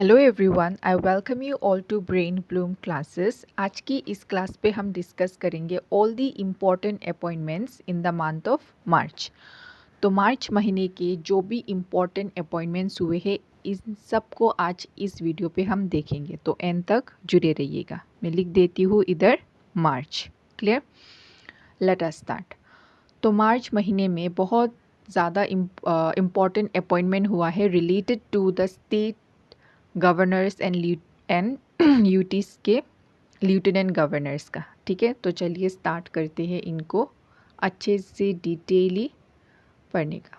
Hello everyone, I welcome you all to Brain Bloom classes. आज की इस class पे हम डिस्कस करेंगे all the important appointments in the month of March. तो मार्च महीने के जो भी इम्पॉर्टेंट अपॉइंटमेंट्स हुए हैं इन सब को आज इस वीडियो पे हम देखेंगे, तो एंड तक जुड़े रहिएगा। मैं लिख देती हूँ इधर मार्च। क्लियर? Let us start. तो मार्च महीने में बहुत ज़्यादा इम्पॉर्टेंट अपॉइंटमेंट हुआ है related to the state governors and UTs के लेफ्टिनेंट गवर्नर्स का। ठीक है, तो चलिए स्टार्ट करते हैं इनको अच्छे से डिटेली पढ़ने का।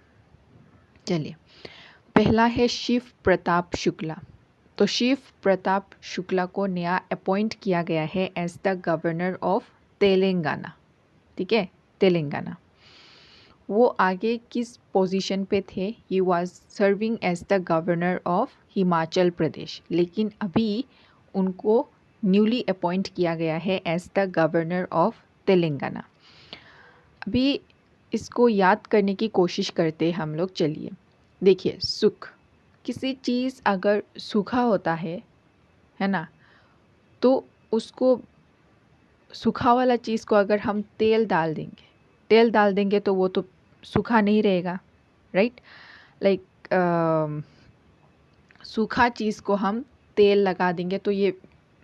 चलिए, पहला है शिव प्रताप शुक्ला। तो शिव प्रताप शुक्ला को नया अपॉइंट किया गया है as the governor of Telangana. ठीक है, तेलंगाना। वो आगे किस पोजीशन पे थे? He was serving as the governor of Himachal Pradesh, लेकिन अभी उनको न्यूली अपॉइंट किया गया है as the governor of Telangana. अभी इसको याद करने की कोशिश करते हैं हम लोग। चलिए देखिए, सुख, किसी चीज़ अगर सूखा होता है ना, तो उसको सूखा वाला चीज़ को अगर हम तेल डाल देंगे तो वो तो सूखा नहीं रहेगा, राइट? लाइक सूखा चीज़ को हम तेल लगा देंगे तो ये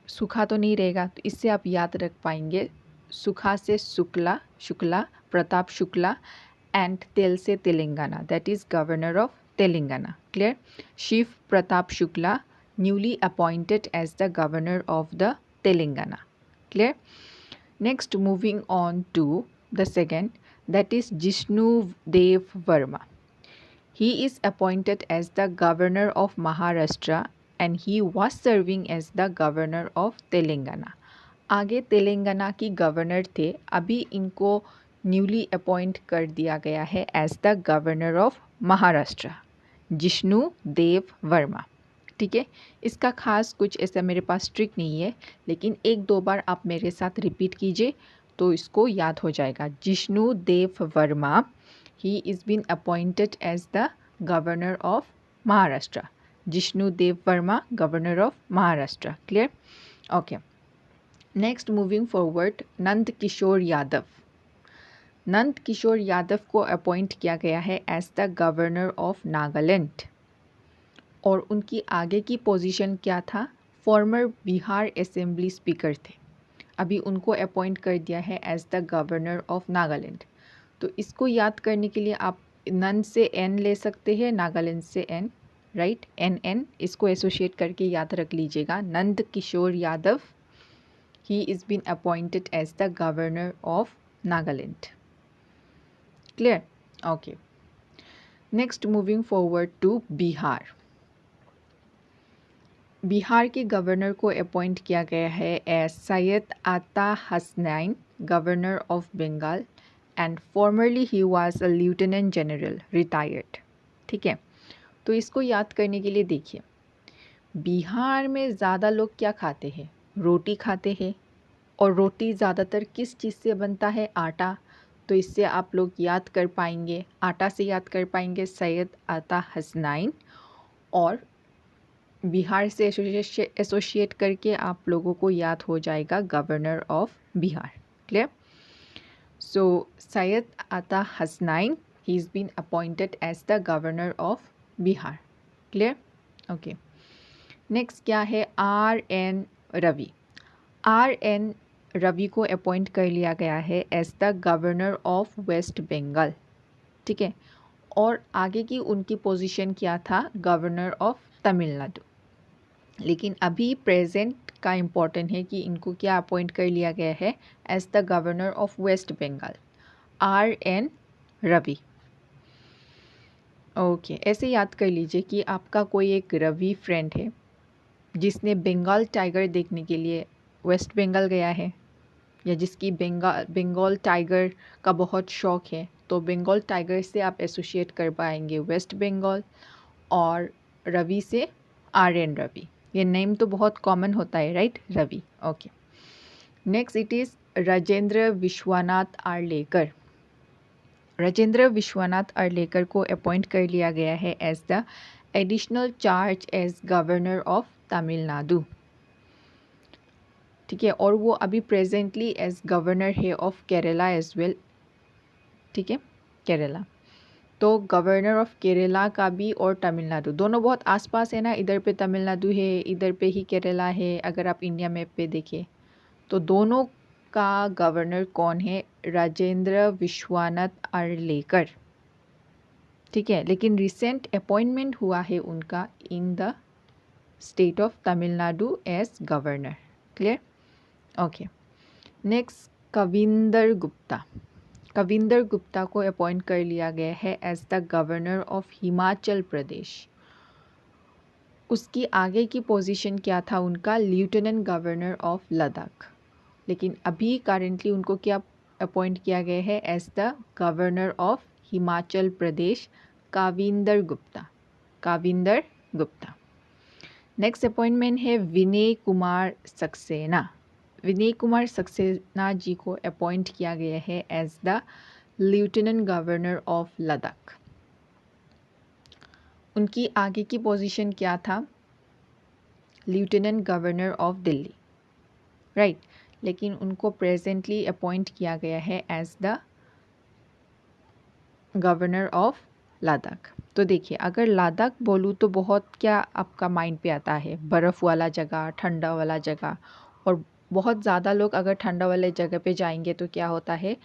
सूखा तो नहीं रहेगा। तो इससे आप याद रख पाएंगे, सूखा से शुक्ला, शुक्ला प्रताप शुक्ला, एंड तेल से Telangana, that is governor of Telangana. Clear? Shiv Pratap Shukla newly appointed as the governor of the Telangana. Clear? Next, moving on to the second, that is Jishnu Dev Verma. He is appointed as the governor of Maharashtra and he was serving as the governor of Telangana. आगे तेलंगाना की governor थे, अभी इनको newly appoint कर दिया गया है as the governor of Maharashtra, Jishnu Dev Varma. ठीक है, इसका खास कुछ ऐसा मेरे पास ट्रिक नहीं है, लेकिन एक दो बार आप मेरे साथ रिपीट कीजिए तो इसको याद हो जाएगा। Jishnu Dev Varma, he is been appointed as the governor of Maharashtra. Jishnu Dev Varma, governor of Maharashtra. Clear? Okay, next moving forward, Nand Kishore Yadav. Nand Kishore Yadav को अपॉइंट किया गया है as the governor of Nagaland, और उनकी आगे की पोजीशन क्या था? फॉर्मर बिहार असेंबली स्पीकर थे, अभी उनको अपॉइंट कर दिया है as the governor of Nagaland. तो इसको याद करने के लिए आप नन से एन ले सकते हैं, नागालैंड से एन, राइट? एन इसको एसोसिएट करके याद रख लीजिएगा। Nand Kishore Yadav, he is been appointed as the governor of Nagaland. Clear? Okay, next moving forward to Bihar. Bihar के गवर्नर को अपॉइंट किया गया है as Syed Ata Hasnain, governor of Bengal, and formerly he was a lieutenant general, retired. ठीक है, तो इसको याद करने के लिए देखिए, बिहार में ज़्यादा लोग क्या खाते हैं? रोटी खाते हैं, और रोटी ज़्यादातर किस चीज़ से बनता है? आटा। तो इससे आप लोग याद कर पाएंगे, आटा से याद कर पाएंगे सैयद आता हसनैन, और बिहार से एसोसिएट करके आप लोगों को याद हो जाएगा governor of Bihar. Clear? So Syed Ata Hasnain, he is been appointed as the governor of Bihar. Clear? Okay, next क्या है? R N Ravi. R N Ravi को अपॉइंट कर लिया गया है as the governor of waste Bengal. ठीक है, और आगे की उनकी पोजीशन क्या था? Governor of Tamil Nadu. लेकिन अभी प्रेजेंट का इम्पॉर्टेंट है कि इनको क्या अपॉइंट कर लिया गया है as the governor of waste Bengal, R N Ravi. Okay, ऐसे याद कर लीजिए कि आपका कोई एक रवि फ्रेंड है जिसने बंगाल टाइगर देखने के लिए वेस्ट बंगाल गया है, या जिसकी बंगाल टाइगर का बहुत शौक है, तो बंगाल टाइगर से आप एसोसिएट कर पाएंगे वेस्ट बंगाल, और रवि से आर एन रवि। ये नेम तो बहुत कॉमन होता है, right? Ravi. Okay, next it is Rajendra Vishwanath Arlekar. Rajendra Vishwanath Arlekar को अपॉइंट कर लिया गया है as the additional charge as governor of Tamil Nadu. ठीक है, और वो अभी प्रेजेंटली एज गवर्नर है ऑफ केरला एज वेल। ठीक है, केरला। तो गवर्नर ऑफ केरला का भी और तमिलनाडु दोनों बहुत आसपास है ना, इधर पे तमिलनाडु है, इधर पे ही केरला है। अगर आप इंडिया मैप पे देखें तो दोनों का गवर्नर कौन है? राजेंद्र विश्वनाथ आर्लेकर। ठीक है, लेकिन रिसेंट अपॉइंटमेंट हुआ है उनका in the state of Tamil Nadu as governor. Clear? Okay. Next, Kavinder Gupta. Kavinder Gupta को अपॉइंट कर लिया गया है as the governor of Himachal Pradesh. उसकी आगे की पोजीशन क्या था उनका? Lieutenant governor of Ladakh. लेकिन अभी करेंटली उनको क्या अपॉइंट किया गया है? As the governor of Himachal Pradesh, Kavinder Gupta. Kavinder Gupta. Next appointment है विनय कुमार सक्सेना। विनय कुमार सक्सेना जी को अपॉइंट किया गया है as the lieutenant governor of Ladakh. उनकी आगे की पोजीशन क्या था? Lieutenant governor of Delhi, right. लेकिन उनको प्रेजेंटली अपॉइंट किया गया है as the governor of Ladakh. तो देखिए, अगर लद्दाख बोलूँ तो बहुत क्या आपका माइंड पे आता है? बर्फ़ वाला जगह, ठंडा वाला जगह। और बहुत ज़्यादा लोग अगर ठंडा वाले जगह पे जाएंगे तो क्या होता है?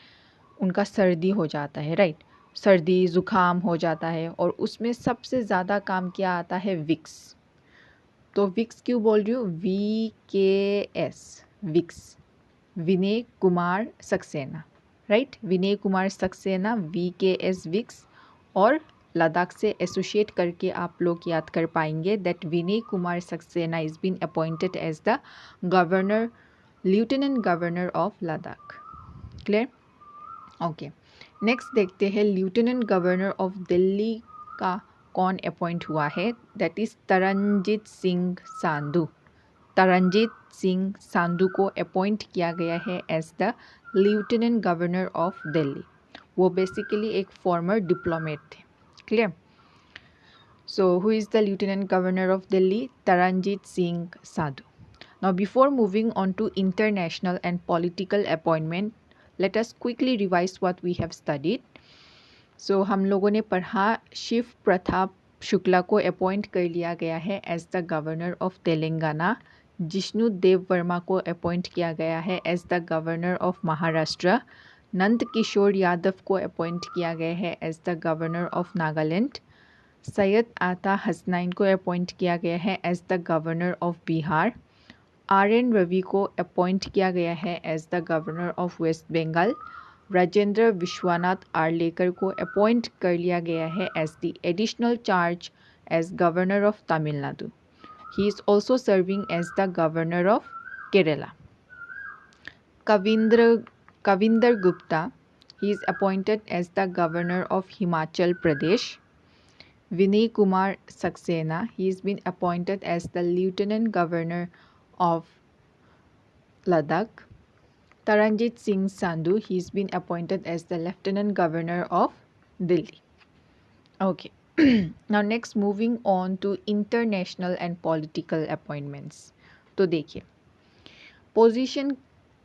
उनका सर्दी हो जाता है, राइट। सर्दी ज़ुकाम हो जाता है, और उसमें सबसे ज़्यादा काम क्या आता है? विक्स। तो विक्स क्यों बोल रही हूँ? VKS, विक्स। विनय कुमार सक्सेना, राइट। विनय कुमार सक्सेना, VKS, विक्स। और लद्दाख से एसोसिएट करके आप लोग याद कर पाएंगे that Vinay Kumar Saxena is been appointed as the governor, lieutenant governor of Ladakh. Clear? Okay. Next देखते हैं लेफ्टिनेंट गवर्नर ऑफ दिल्ली का कौन अपॉइंट हुआ है? That is Taranjit Singh Sandhu. तरनजीत सिंह सांधू को अपॉइंट किया गया है as the lieutenant governor of Delhi. वो बेसिकली एक फॉर्मर डिप्लोमेट थे। Clear? So who is the lieutenant governor of Delhi? Taranjit Singh Sandhu. Now, before moving on to international and political appointment, let us quickly revise what we have studied. So, हम लोगों ने पढ़ा शिव प्रताप शुक्ला को appoint कर लिया गया है as the governor of Telangana. Jishnu Dev Varma को अपॉइंट किया गया है as the governor of Maharashtra. Nand Kishore Yadav को अपॉइंट किया गया है as the governor of Nagaland. Syed Ata Hasnain को अपॉइंट किया गया है as the governor of Bihar. RN Ravi को अपॉइंट किया गया है as the governor of waste Bengal. Rajendra Vishwanath Arlekar को अपॉइंट कर लिया गया है as the additional charge as governor of Tamil Nadu. He is also serving as the governor of Kerala. Kavinder Gupta, he is appointed as the governor of Himachal Pradesh. Vinay Kumar Saxena, he has been appointed as the lieutenant governor of Ladakh. Taranjit Singh Sandhu, he has been appointed as the lieutenant governor of Delhi. Okay. Now next, moving on to international and political appointments. तो देखिए, position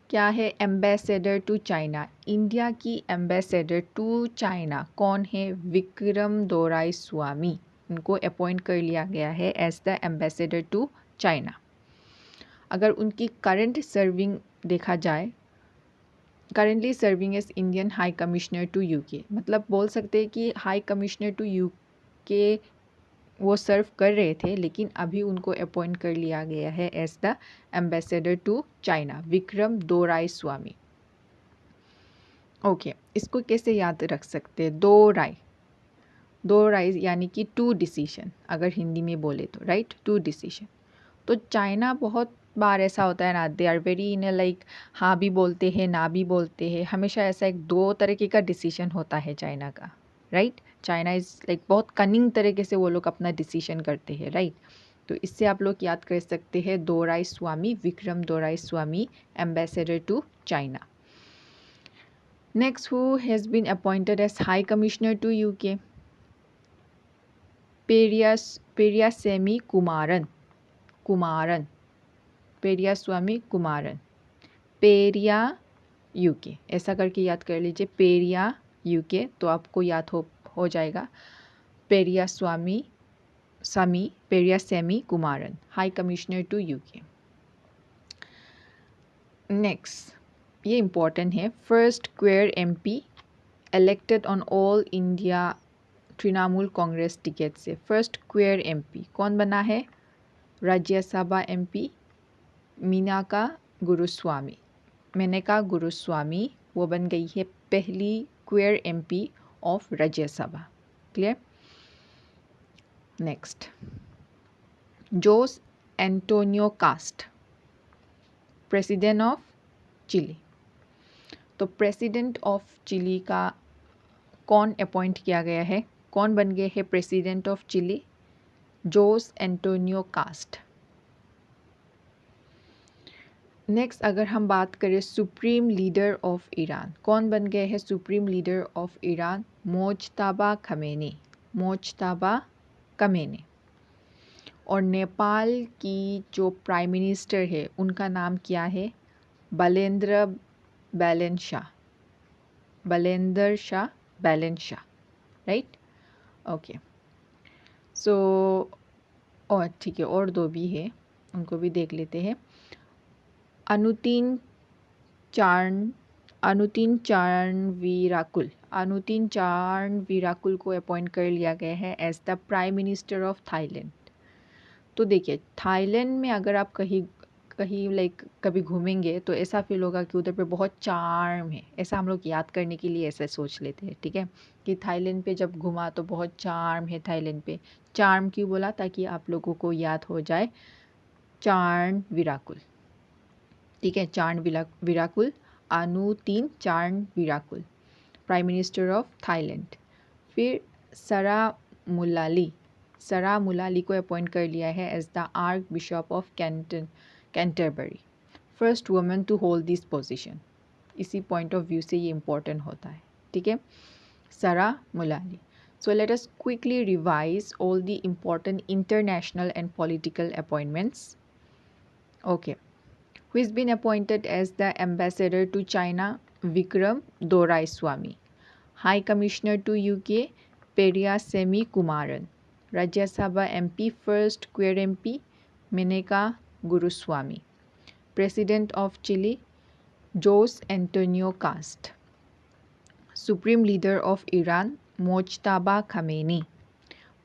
क्या है? Ambassador to China. India की ambassador to China कौन है? विक्रम दोराई स्वामी। उनको appoint कर लिया गया है as the ambassador to China. अगर उनकी करंट सर्विंग देखा जाए, currently serving as Indian high commissioner to UK. मतलब बोल सकते हैं कि हाई कमिश्नर टू यूके वो सर्व कर रहे थे, लेकिन अभी उनको अपॉइंट कर लिया गया है as the ambassador to China, Vikram Doraiswami. Okay, इसको कैसे याद रख सकते हैं? दो राय यानी कि टू डिसीजन, अगर हिंदी में बोले तो, राइट, टू डिसीजन। तो चाइना बहुत बार ऐसा होता है ना, they are very in like हाँ भी बोलते हैं ना भी बोलते हैं, हमेशा ऐसा एक दो तरीके का डिसीजन होता है चाइना का, राइट। चाइना इज़ लाइक बहुत कनिंग तरीके से वो लोग अपना डिसीजन करते हैं, राइट। तो इससे आप लोग याद कर सकते हैं Doraiswamy, Vikram Doraiswamy, ambassador to China. Next, who has been appointed as high commissioner to UK? Periyaswamy Kumaran, Periyaswamy Kumaran, Periya UK, ऐसा करके याद कर लीजिए, पेरिया यूके, तो आपको याद हो जाएगा Periyaswamy Kumaran, high commissioner to UK. Next, ये इम्पोर्टेंट है, first queer MP elected on all India Trinamool Congress ticket से। फर्स्ट क्वेयर एमपी कौन बना है? राज्यसभा एमपी मेनका गुरुस्वामी, वो बन गई है पहली queer MP of Rajya Sabha. Clear? Next, Jose Antonio Kast, president of Chile. तो प्रेसिडेंट ऑफ चिली का कौन अपॉइंट किया गया है, कौन बन गए हैं president of Chile? Jose Antonio Kast. Next, अगर हम बात करें सुप्रीम लीडर ऑफ ईरान, कौन बन गए हैं supreme leader of Iran? Mojtaba Khamenei. और नेपाल की जो प्राइम मिनिस्टर है उनका नाम क्या है? बलेंद्र शाह, राइट? ओके, सो और ठीक है, और दो भी है, उनको भी देख लेते हैं। अनुतीन चारणवीराकुल को अपॉइंट कर लिया गया है as the prime minister of Thailand. तो देखिए, थाईलैंड में अगर आप कहीं कभी घूमेंगे तो ऐसा फील होगा कि उधर पे बहुत चार्म है, ऐसा हम लोग याद करने के लिए ऐसा सोच लेते हैं, ठीक है, कि थाईलैंड पे जब घुमा तो बहुत चार्म है थाईलैंड पे। चार्म क्यों बोला? ताकि आप लोगों को याद हो जाए चारणवीराकुल, ठीक है, Charnvirakul, Anutin Charnvirakul, prime minister of Thailand. फिर सरा मुलाली को अपॉइंट कर लिया है as the archbishop of Canterbury, first woman to hold this position. इसी पॉइंट ऑफ व्यू से ये इम्पोर्टेंट होता है, ठीक है, सरा मुलाली। So let us quickly revise all the important international and political appointments. Okay. Who has been appointed as the ambassador to China? Vikram Doraiswamy. High Commissioner to UK? Peria Kumaran. Rajya Sabha MP, first queer MP, Meneka Guruswamy. President of Chile? Jose Antonio Cast. Supreme Leader of Iran? Mojtaba Khamenei.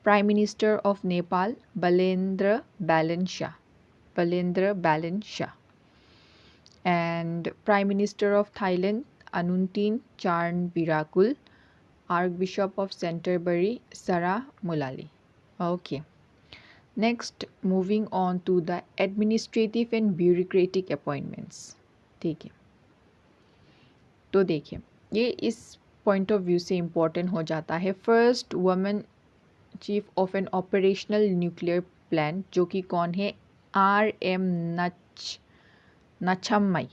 Prime Minister of Nepal? Balendra Balin Shah. And Prime Minister of Thailand? Anutin Charnvirakul. Archbishop of Canterbury? Sara Mulali. Okay. Next, moving on to the administrative and bureaucratic appointments. ठीक है, तो देखिए, ये इस point of view से important हो जाता है। First women chief of an operational nuclear plant, जो कि कौन है? RM नछम्मई,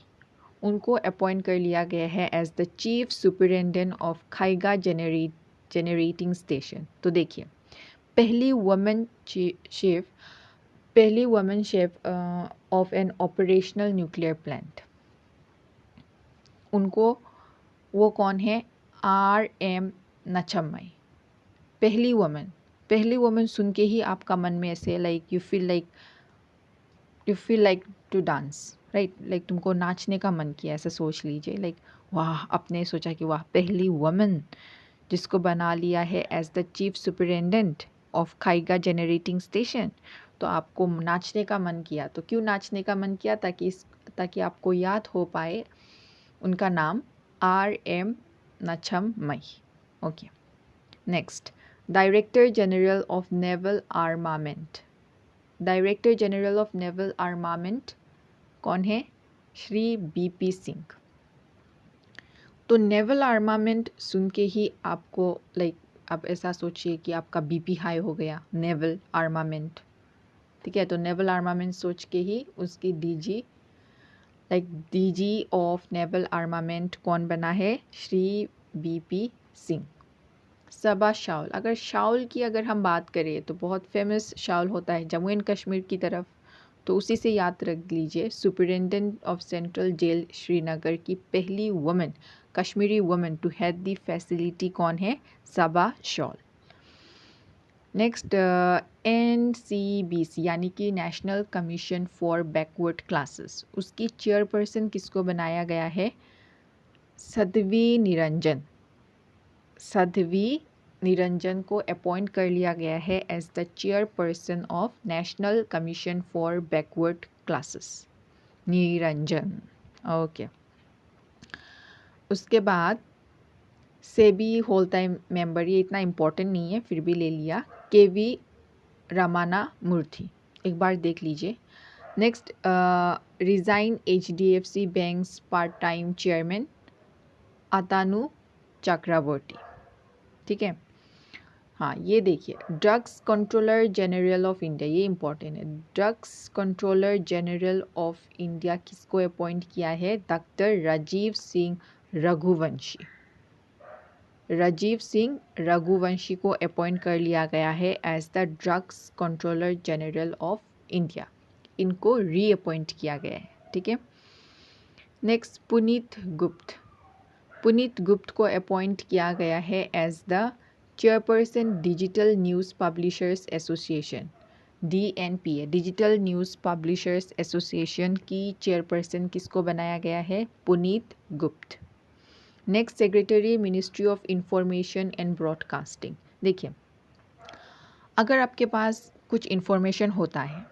उनको अपॉइंट कर लिया गया है as the chief superintendent of Kaiga generating station. तो देखिए, पहली women chief of an operational nuclear plant, उनको, वो कौन है? RM नछम्मई, पहली वुमेन सुन के ही आपका मन में ऐसे you feel like to dance, right? तुमको नाचने का मन किया, ऐसा सोच लीजिए, वाह, आपने सोचा कि वाह, पहली वुमेन जिसको बना लिया है as the chief superintendent of Kaiga generating station, तो आपको नाचने का मन किया। तो क्यों नाचने का मन किया? ताकि आपको याद हो पाए उनका नाम, RM Nachammai. Okay, next, director general of naval armament. Director general of naval armament कौन है? श्री BP सिंह। तो नेवल आर्मामेंट सुन के ही आपको आप ऐसा सोचिए कि आपका BP हाई हो गया, नेवल आर्मामेंट, ठीक है। तो नेवल आर्मामेंट सोच के ही उसकी DG ऑफ नेवल आर्मामेंट कौन बना है? श्री BP सिंह, सबा शाउल। अगर शाउल की अगर हम बात करें तो बहुत फेमस शाउल होता है जम्मू एंड कश्मीर की तरफ, तो उसी से याद रख लीजिए। Superintendent of central jail Srinagar की पहली women, Kashmiri women to head the facility कौन है? सबा शाउल। नेक्स्ट NCBC यानी कि national commission for backward classes, उसकी चेयरपर्सन किसको बनाया गया है? साध्वी निरंजन। साध्वी निरंजन को अपॉइंट कर लिया गया है as the chairperson of national commission for backward classes. Niranjan, okay. उसके बाद सेबी होल टाइम मेंबर, ये इतना इम्पोर्टेंट नहीं है फिर भी ले लिया, KV रमाना मूर्ति, एक बार देख लीजिए। Next resign HDFC bank's part time chairman Atanu Chakraborty, ठीक है। हाँ, ये देखिए, drugs controller general of India, ये इंपॉर्टेंट है। Drugs controller general of India किसको अपॉइंट किया है? डॉक्टर राजीव सिंह रघुवंशी। राजीव सिंह रघुवंशी को अपॉइंट कर लिया गया है as the drugs controller general of India. इनको रीअपॉइंट किया गया है, ठीक है। नेक्स्ट पुनीत गुप्त। पुनीत गुप्त को अपॉइंट किया गया है as the chairperson digital news publishers association, DNPA, digital news publishers association की चेयरपर्सन किसको बनाया गया है? Puneet Gupt. Next secretary ministry of information and broadcasting. देखिए, अगर आपके पास कुछ इन्फॉर्मेशन होता है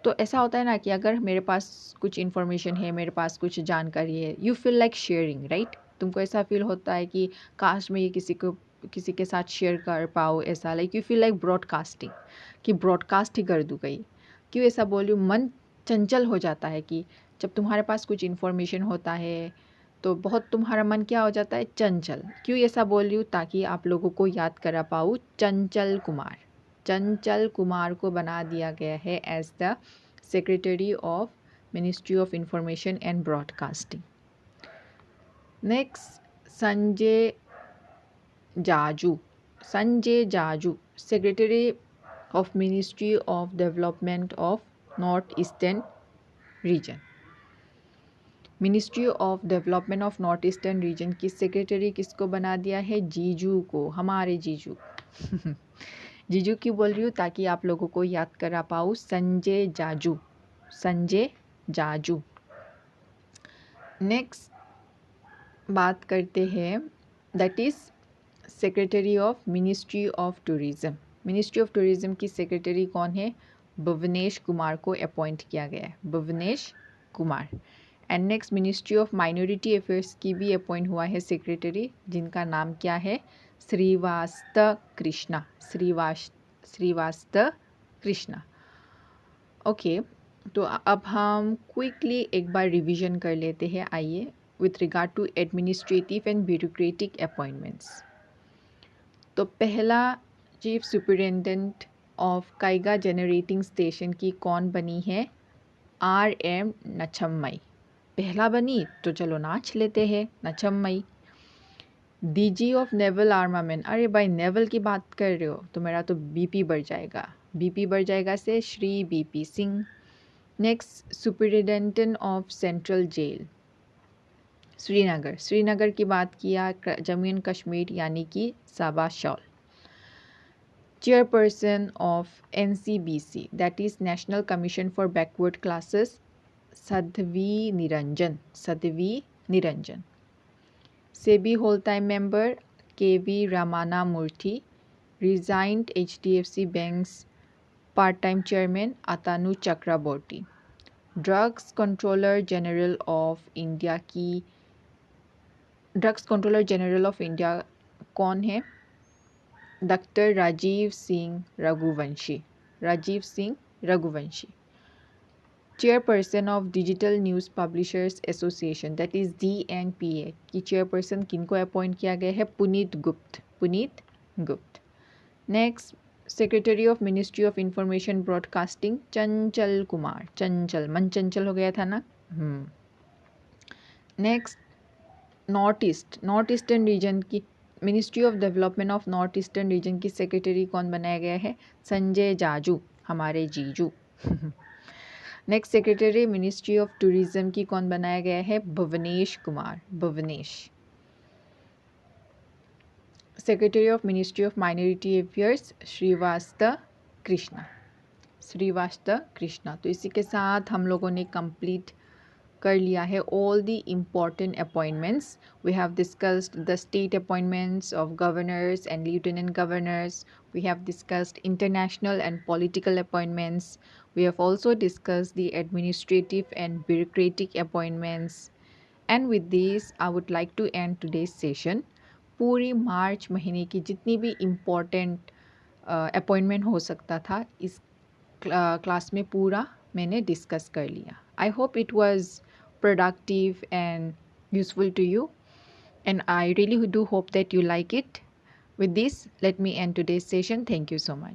तो ऐसा होता है ना कि अगर मेरे पास कुछ इन्फॉर्मेशन है, मेरे पास कुछ जानकारी है, you feel like sharing, right? तुमको ऐसा फील होता है कि काश मैं ये किसी के साथ शेयर कर पाऊँ, ऐसा like you feel like broadcasting, कि ब्रॉडकास्ट ही कर दूँ कहीं। क्यों ऐसा बोल रही हूँ? मन चंचल हो जाता है कि जब तुम्हारे पास कुछ इन्फॉर्मेशन होता है तो बहुत तुम्हारा मन क्या हो जाता है? चंचल। क्यों ऐसा बोल रही हूँ? ताकि आप लोगों को याद करा पाऊँ। चंचल कुमार, चंचल कुमार को बना दिया गया है as the secretary of ministry of information and broadcasting. Next Sanjay Jaju. Sanjay Jaju secretary of ministry of development of north eastern region. Ministry of development of north eastern region की सेक्रेटरी किसको बना दिया है? जीजू को, हमारे जीजू। जीजू क्यों बोल रही हूँ? ताकि आप लोगों को याद करा पाऊँ। संजय जाजू, संजय जाजू। नेक्स्ट बात करते हैं, that is secretary of ministry of tourism. Ministry of tourism की सेक्रेटरी कौन है? भुवनेश कुमार को अपॉइंट किया गया है, Bhuvnesh Kumar. And next ministry of minority affairs की भी अपॉइंट हुआ है सेक्रेटरी, जिनका नाम क्या है? श्रीवास्तव कृष्णा, श्रीवास्तव कृष्णा। ओके, तो अब हम क्विकली एक बार रिवीजन कर लेते हैं, आइए, with regard to administrative and bureaucratic appointments. तो पहला chief superintendent of Kaiga generating station की कौन बनी है? RM नछम्मई। पहला बनी तो चलो नाच लेते हैं, नछम्मई। DG ऑफ नेवल आर्मामेंट, अरे भाई नेवल की बात कर रहे हो तो मेरा तो BP बढ़ जाएगा, BP बढ़ जाएगा से Shri BP Singh. Next superintendent of central jail Srinagar, Srinagar की बात किया जम्मू एंड कश्मीर यानी कि Saba Shaul. Chairperson of NCBC that is national commission for backward classes, Sadhvi Niranjan, Sadhvi Niranjan. SEBI whole time member KV Ramana Murthy. Resigned HDFC bank's part time chairman Atanu Chakraborty. Drugs controller general of India की, drugs controller general of India कौन है? Doctor Rajeev Singh Raghuvanshi, Rajeev Singh Raghuvanshi. Chairperson of digital news publishers association that is DNPA की chairperson किनको appoint किया गया है? Puneet Gupt, Puneet Gupt. Next secretary of ministry of information broadcasting Chanchal Kumar, Chanchal, मन चंचल हो गया था ना। नेक्स्ट नॉर्थ ईस्टर्न रीजन की ministry of development of north eastern region की सेक्रेटरी कौन बनाया गया है? संजय जाजू, हमारे जीजू। Next secretary ministry of tourism की कौन बनाया गया है? Bhuvnesh Kumar, Bhuvnesh. Secretary of ministry of minority affairs Srivastava Krishna, Srivastava Krishna. तो इसी के साथ हम लोगों ने कंप्लीट कर लिया है all the important appointments. We have discussed the state appointments of governors and lieutenant governors. We have discussed international and political appointments. We have also discussed the administrative and bureaucratic appointments. And with this, I would like to end today's session. पूरी मार्च महीने की जितनी भी important appointment हो सकता था इस class में पूरा मैंने डिस्कस कर लिया. I hope it was productive and useful to you, and I really do hope that you like it. With this, let me end today's session. Thank you so much.